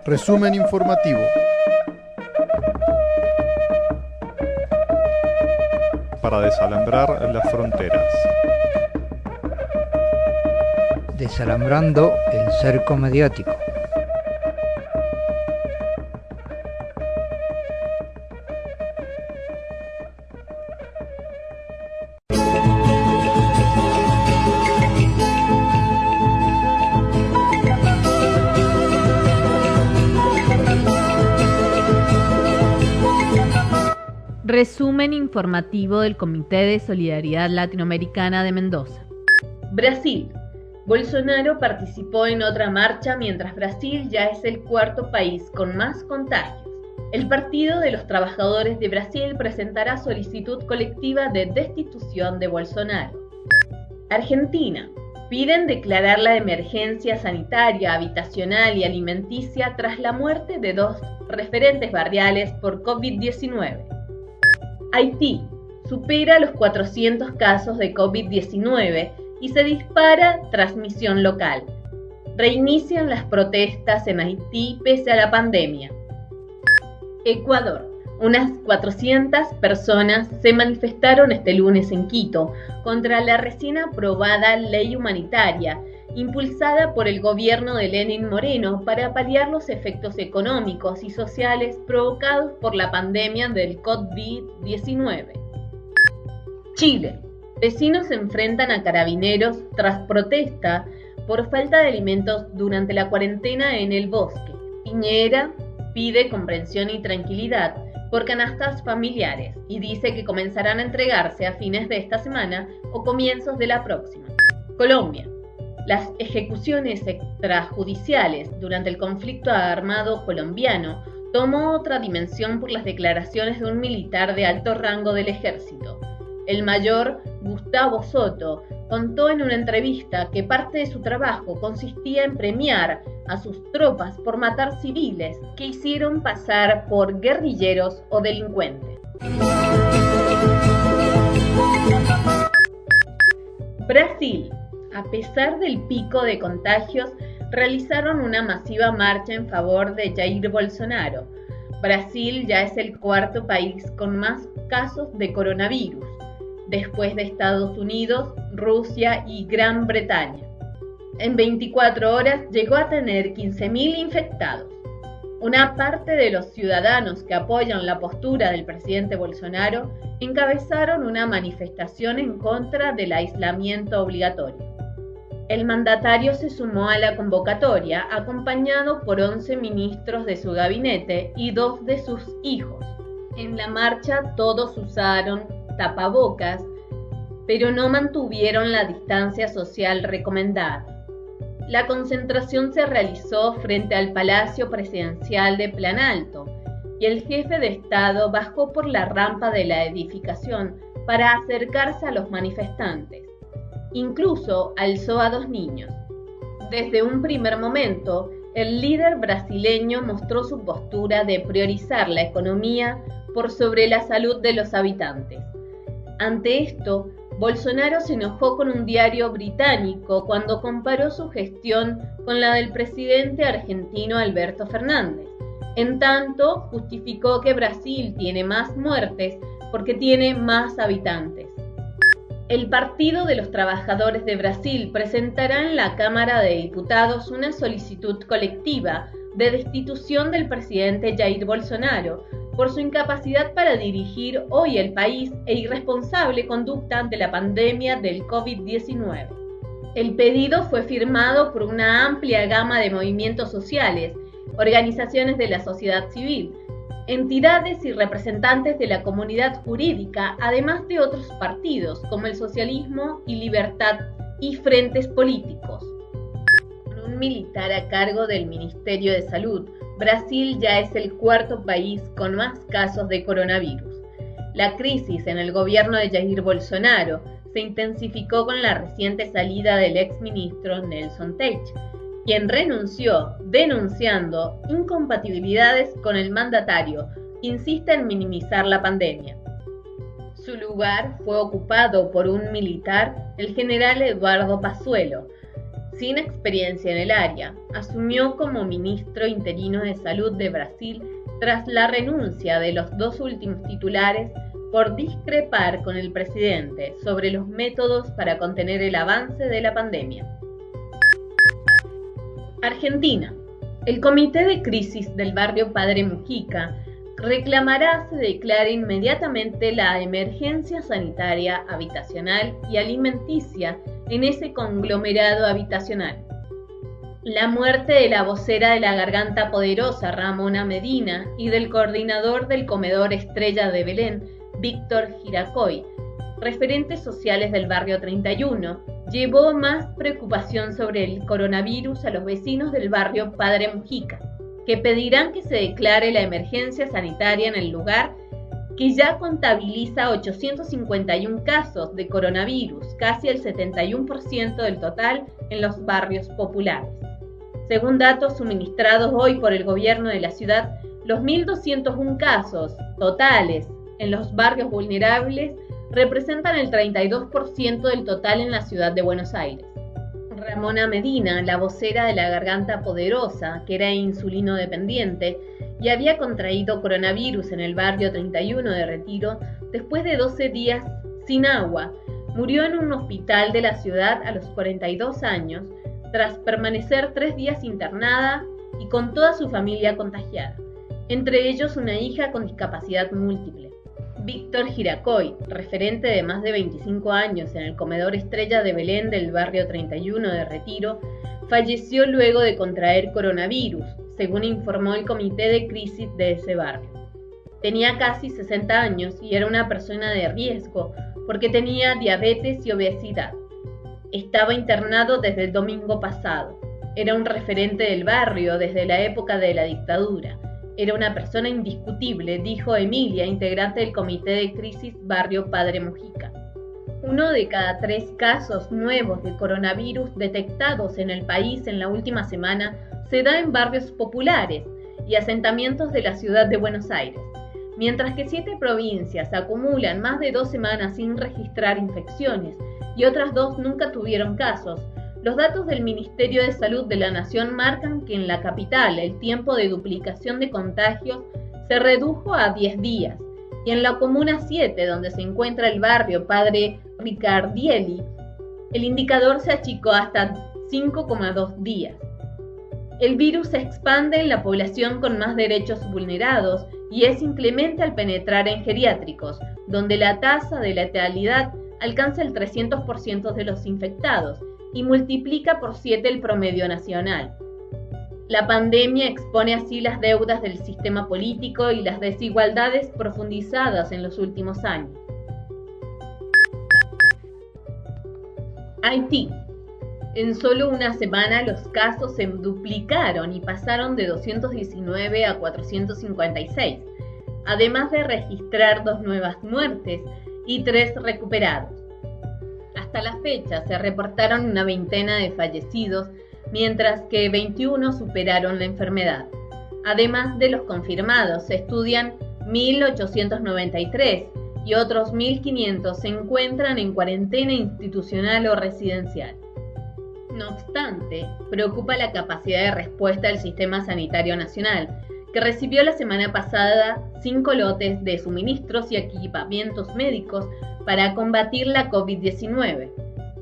Resumen informativo. Para desalambrar las fronteras. Desalambrando el cerco mediático. Resumen informativo del Comité de Solidaridad Latinoamericana de Mendoza. Brasil. Bolsonaro participó en otra marcha mientras Brasil ya es el cuarto país con más contagios. El Partido de los Trabajadores de Brasil presentará solicitud colectiva de destitución de Bolsonaro. Argentina. Piden declarar la emergencia sanitaria, habitacional y alimenticia tras la muerte de 2 referentes barriales por COVID-19. Haití supera los 400 casos de COVID-19 y se dispara transmisión local. Reinician las protestas en Haití pese a la pandemia. Ecuador. Unas 400 personas se manifestaron este lunes en Quito contra la recién aprobada ley humanitaria impulsada por el gobierno de Lenín Moreno para paliar los efectos económicos y sociales provocados por la pandemia del COVID-19. Chile. Vecinos se enfrentan a carabineros tras protesta por falta de alimentos durante la cuarentena en el bosque. Piñera pide comprensión y tranquilidad por canastas familiares y dice que comenzarán a entregarse a fines de esta semana o comienzos de la próxima. Colombia. Las ejecuciones extrajudiciales durante el conflicto armado colombiano tomó otra dimensión por las declaraciones de un militar de alto rango del ejército. El mayor Gustavo Soto contó en una entrevista que parte de su trabajo consistía en premiar a sus tropas por matar civiles que hicieron pasar por guerrilleros o delincuentes. Brasil. A pesar del pico de contagios, realizaron una masiva marcha en favor de Jair Bolsonaro. Brasil ya es el cuarto país con más casos de coronavirus, después de Estados Unidos, Rusia y Gran Bretaña. En 24 horas llegó a tener 15.000 infectados. Una parte de los ciudadanos que apoyan la postura del presidente Bolsonaro encabezaron una manifestación en contra del aislamiento obligatorio. El mandatario se sumó a la convocatoria acompañado por 11 ministros de su gabinete y 2 de sus hijos. En la marcha todos usaron tapabocas, pero no mantuvieron la distancia social recomendada. La concentración se realizó frente al Palacio Presidencial de Plan Alto y el jefe de Estado bajó por la rampa de la edificación para acercarse a los manifestantes. Incluso alzó a 2 niños. Desde un primer momento, el líder brasileño mostró su postura de priorizar la economía por sobre la salud de los habitantes. Ante esto, Bolsonaro se enojó con un diario británico cuando comparó su gestión con la del presidente argentino Alberto Fernández. En tanto, justificó que Brasil tiene más muertes porque tiene más habitantes. El Partido de los Trabajadores de Brasil presentará en la Cámara de Diputados una solicitud colectiva de destitución del presidente Jair Bolsonaro por su incapacidad para dirigir hoy el país e irresponsable conducta ante la pandemia del COVID-19. El pedido fue firmado por una amplia gama de movimientos sociales, organizaciones de la sociedad civil, entidades y representantes de la comunidad jurídica, además de otros partidos como el Socialismo y Libertad y frentes políticos. Con un militar a cargo del Ministerio de Salud, Brasil ya es el cuarto país con más casos de coronavirus. La crisis en el gobierno de Jair Bolsonaro se intensificó con la reciente salida del exministro Nelson Teich, quien renunció denunciando incompatibilidades con el mandatario, que insiste en minimizar la pandemia. Su lugar fue ocupado por un militar, el general Eduardo Pazuello. sin experiencia en el área, asumió como ministro interino de Salud de Brasil tras la renuncia de los dos últimos titulares por discrepar con el presidente sobre los métodos para contener el avance de la pandemia. Argentina. El Comité de Crisis del barrio Padre Mujica reclamará se declare inmediatamente la emergencia sanitaria, habitacional y alimenticia en ese conglomerado habitacional. La muerte de la vocera de la Garganta Poderosa, Ramona Medina, y del coordinador del comedor Estrella de Belén, Víctor Giracoy, referentes sociales del barrio 31, llevó más preocupación sobre el coronavirus a los vecinos del barrio Padre Mujica, que pedirán que se declare la emergencia sanitaria en el lugar, que ya contabiliza 851 casos de coronavirus, casi el 71% del total en los barrios populares. Según datos suministrados hoy por el gobierno de la ciudad, los 1.201 casos totales en los barrios vulnerables representan el 32% del total en la ciudad de Buenos Aires. Ramona Medina, la vocera de la Garganta Poderosa, que era insulino dependiente y había contraído coronavirus en el barrio 31 de Retiro, después de 12 días sin agua, murió en un hospital de la ciudad a los 42 años, tras permanecer 3 días internada y con toda su familia contagiada, entre ellos una hija con discapacidad múltiple. Víctor Giracoy, referente de más de 25 años en el comedor Estrella de Belén del barrio 31 de Retiro, falleció luego de contraer coronavirus, según informó el comité de crisis de ese barrio. Tenía casi 60 años y era una persona de riesgo porque tenía diabetes y obesidad. Estaba internado desde el domingo pasado. Era un referente del barrio desde la época de la dictadura. Era una persona indiscutible, dijo Emilia, integrante del comité de crisis barrio Padre Mujica. 1 de cada 3 casos nuevos de coronavirus detectados en el país en la última semana se da en barrios populares y asentamientos de la ciudad de Buenos Aires, mientras que 7 provincias acumulan más de 2 semanas sin registrar infecciones y otras 2 nunca tuvieron casos. Los datos del Ministerio de Salud de la Nación marcan que en la capital el tiempo de duplicación de contagios se redujo a 10 días y en la Comuna 7, donde se encuentra el barrio Padre Ricardielli, el indicador se achicó hasta 5,2 días. El virus se expande en la población con más derechos vulnerados y es inclemente al penetrar en geriátricos, donde la tasa de letalidad alcanza el 300% de los infectados y multiplica por 7 el promedio nacional. La pandemia expone así las deudas del sistema político y las desigualdades profundizadas en los últimos años. Haití. En solo una semana los casos se duplicaron y pasaron de 219 a 456, además de registrar 2 nuevas muertes y 3 recuperados. Hasta la fecha se reportaron una veintena de fallecidos, mientras que 21 superaron la enfermedad. Además de los confirmados, se estudian 1.893 y otros 1.500 se encuentran en cuarentena institucional o residencial. No obstante, preocupa la capacidad de respuesta del Sistema Sanitario Nacional, que recibió la semana pasada 5 lotes de suministros y equipamientos médicos para combatir la COVID-19,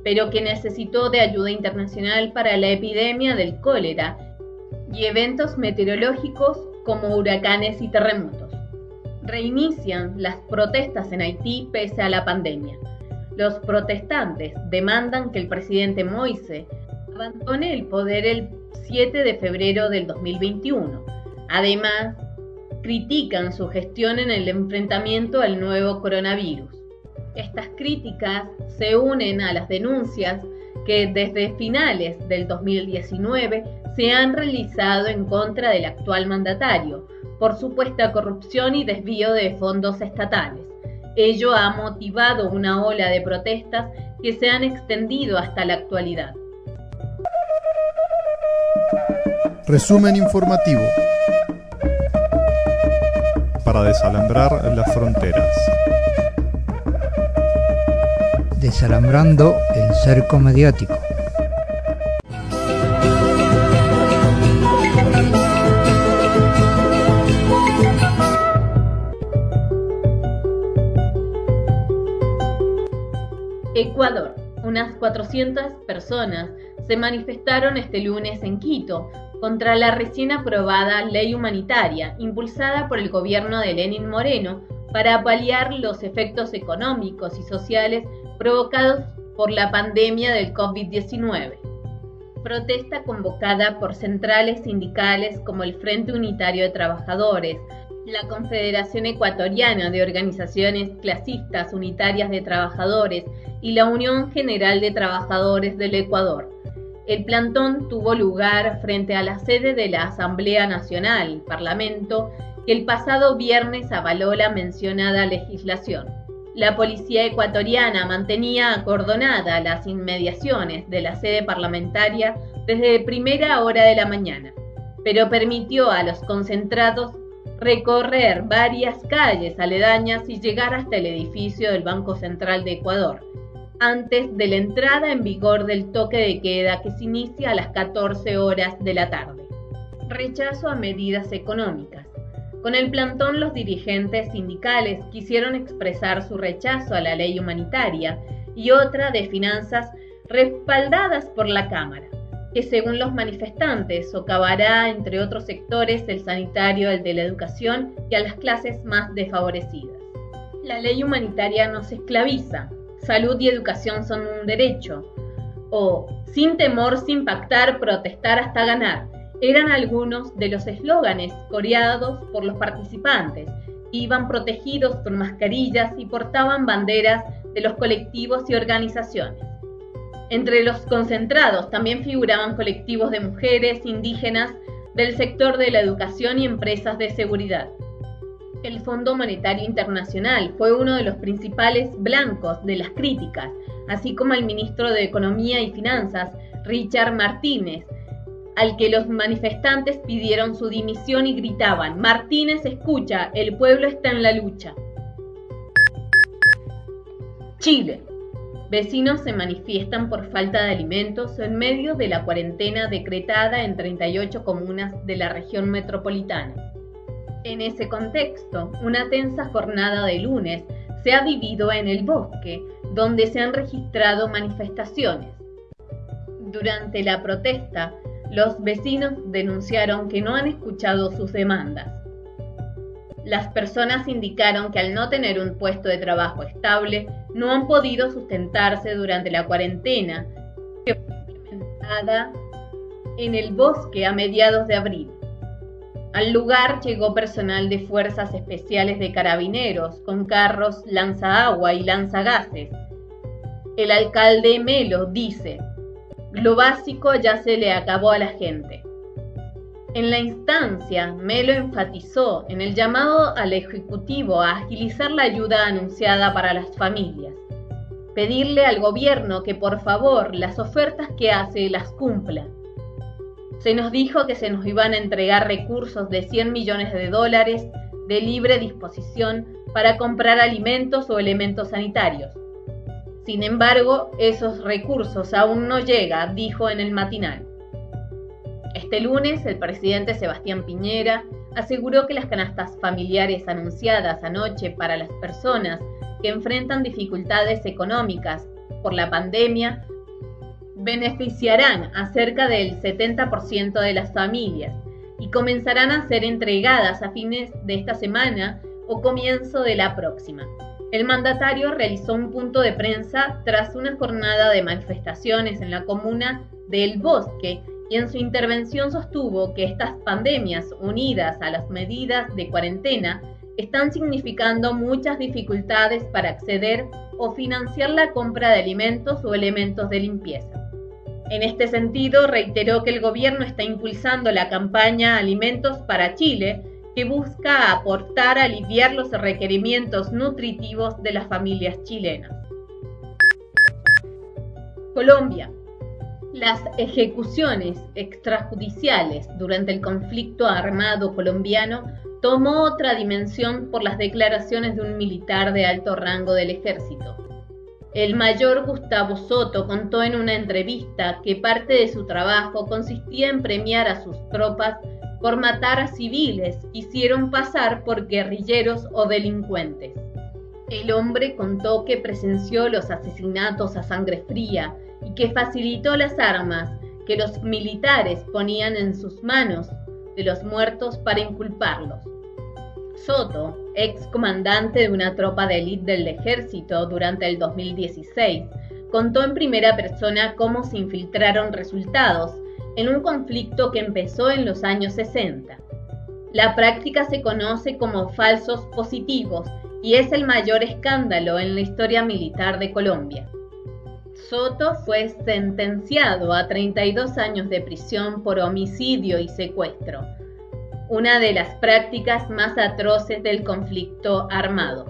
pero que necesitó de ayuda internacional para la epidemia del cólera y eventos meteorológicos como huracanes y terremotos. Reinician las protestas en Haití pese a la pandemia. Los protestantes demandan que el presidente Moise abandone el poder el 7 de febrero del 2021. Además, critican su gestión en el enfrentamiento al nuevo coronavirus. Estas críticas se unen a las denuncias que desde finales del 2019 se han realizado en contra del actual mandatario por supuesta corrupción y desvío de fondos estatales. Ello ha motivado una ola de protestas que se han extendido hasta la actualidad. Resumen informativo. Para desalambrar las fronteras. Desalambrando el cerco mediático. unas 400 personas se manifestaron este lunes en Quito contra la recién aprobada ley humanitaria impulsada por el gobierno de Lenín Moreno para paliar los efectos económicos y sociales provocados por la pandemia del COVID-19. Protesta convocada por centrales sindicales como el Frente Unitario de Trabajadores, la Confederación Ecuatoriana de Organizaciones Clasistas Unitarias de Trabajadores y la Unión General de Trabajadores del Ecuador. El plantón tuvo lugar frente a la sede de la Asamblea Nacional, Parlamento, que el pasado viernes avaló la mencionada legislación. La policía ecuatoriana mantenía acordonada las inmediaciones de la sede parlamentaria desde primera hora de la mañana, pero permitió a los concentrados recorrer varias calles aledañas y llegar hasta el edificio del Banco Central de Ecuador, antes de la entrada en vigor del toque de queda que se inicia a las 14 horas de la tarde. Rechazo a medidas económicas. Con el plantón, los dirigentes sindicales quisieron expresar su rechazo a la ley humanitaria y otra de finanzas respaldadas por la Cámara, que según los manifestantes socavará, entre otros sectores, el sanitario, el de la educación y a las clases más desfavorecidas. La ley humanitaria no se esclaviza, salud y educación son un derecho, o sin temor, sin pactar, protestar hasta ganar. Eran algunos de los eslóganes coreados por los participantes. Iban protegidos con mascarillas y portaban banderas de los colectivos y organizaciones. Entre los concentrados también figuraban colectivos de mujeres, indígenas, del sector de la educación y empresas de seguridad. El Fondo Monetario Internacional fue uno de los principales blancos de las críticas, así como el ministro de Economía y Finanzas, Richard Martínez, al que los manifestantes pidieron su dimisión y gritaban: «Martínez, escucha, el pueblo está en la lucha». Chile. Vecinos se manifiestan por falta de alimentos en medio de la cuarentena decretada en 38 comunas de la región metropolitana. En ese contexto, una tensa jornada de lunes se ha vivido en el Bosque, donde se han registrado manifestaciones. Durante la protesta, los vecinos denunciaron que no han escuchado sus demandas. Las personas indicaron que al no tener un puesto de trabajo estable, no han podido sustentarse durante la cuarentena, que fue implementada en el Bosque a mediados de abril. Al lugar llegó personal de Fuerzas Especiales de Carabineros con carros lanzaagua y lanzagases. El alcalde Melo dice: «Lo básico ya se le acabó a la gente». En la instancia, Melo enfatizó en el llamado al Ejecutivo a agilizar la ayuda anunciada para las familias, pedirle al gobierno que por favor las ofertas que hace las cumpla. Se nos dijo que se nos iban a entregar recursos de $100 millones de libre disposición para comprar alimentos o elementos sanitarios. Sin embargo, esos recursos aún no llegan, dijo en el matinal. Este lunes, el presidente Sebastián Piñera aseguró que las canastas familiares anunciadas anoche para las personas que enfrentan dificultades económicas por la pandemia beneficiarán a cerca del 70% de las familias y comenzarán a ser entregadas a fines de esta semana o comienzo de la próxima. El mandatario realizó un punto de prensa tras una jornada de manifestaciones en la comuna de El Bosque y en su intervención sostuvo que estas pandemias, unidas a las medidas de cuarentena, están significando muchas dificultades para acceder o financiar la compra de alimentos o elementos de limpieza. En este sentido, reiteró que el gobierno está impulsando la campaña Alimentos para Chile, que busca aportar a aliviar los requerimientos nutritivos de las familias chilenas. Colombia. Las ejecuciones extrajudiciales durante el conflicto armado colombiano tomó otra dimensión por las declaraciones de un militar de alto rango del ejército. El mayor Gustavo Soto contó en una entrevista que parte de su trabajo consistía en premiar a sus tropas por matar a civiles que hicieron pasar por guerrilleros o delincuentes. El hombre contó que presenció los asesinatos a sangre fría y que facilitó las armas que los militares ponían en sus manos de los muertos para inculparlos. Soto, ex comandante de una tropa de élite del ejército durante el 2016, contó en primera persona cómo se infiltraron resultados en un conflicto que empezó en los años 60. La práctica se conoce como falsos positivos y es el mayor escándalo en la historia militar de Colombia. Soto fue sentenciado a 32 años de prisión por homicidio y secuestro, una de las prácticas más atroces del conflicto armado.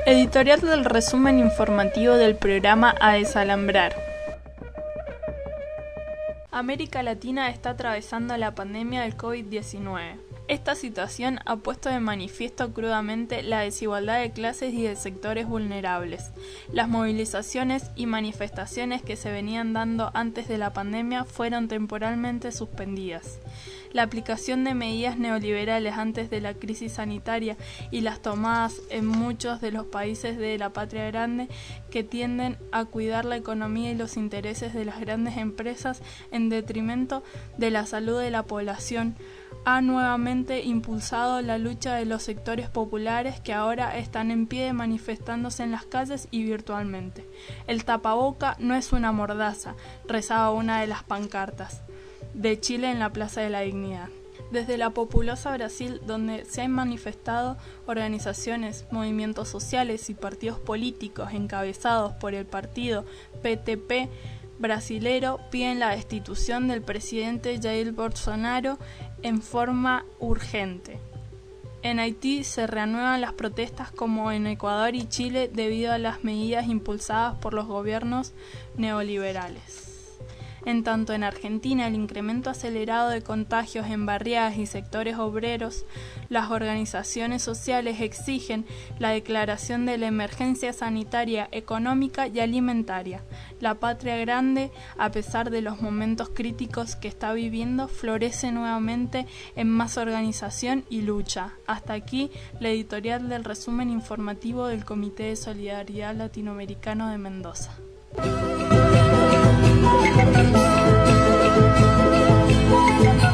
Editorial del resumen informativo del programa A Desalambrar. América Latina está atravesando la pandemia del COVID-19. Esta situación ha puesto de manifiesto crudamente la desigualdad de clases y de sectores vulnerables. Las movilizaciones y manifestaciones que se venían dando antes de la pandemia fueron temporalmente suspendidas. La aplicación de medidas neoliberales antes de la crisis sanitaria y las tomadas en muchos de los países de la patria grande que tienden a cuidar la economía y los intereses de las grandes empresas en detrimento de la salud de la población ha nuevamente impulsado la lucha de los sectores populares que ahora están en pie manifestándose en las calles y virtualmente. El tapaboca no es una mordaza, rezaba una de las pancartas de Chile en la Plaza de la Dignidad. Desde la populosa Brasil, donde se han manifestado organizaciones, movimientos sociales y partidos políticos encabezados por el partido PTP brasilero, piden la destitución del presidente Jair Bolsonaro en forma urgente. En Haití se reanudan las protestas como en Ecuador y Chile debido a las medidas impulsadas por los gobiernos neoliberales. En tanto, en Argentina, el incremento acelerado de contagios en barriadas y sectores obreros, las organizaciones sociales exigen la declaración de la emergencia sanitaria, económica y alimentaria. La patria grande, a pesar de los momentos críticos que está viviendo, florece nuevamente en más organización y lucha. Hasta aquí la editorial del resumen informativo del Comité de Solidaridad Latinoamericano de Mendoza. Thank you.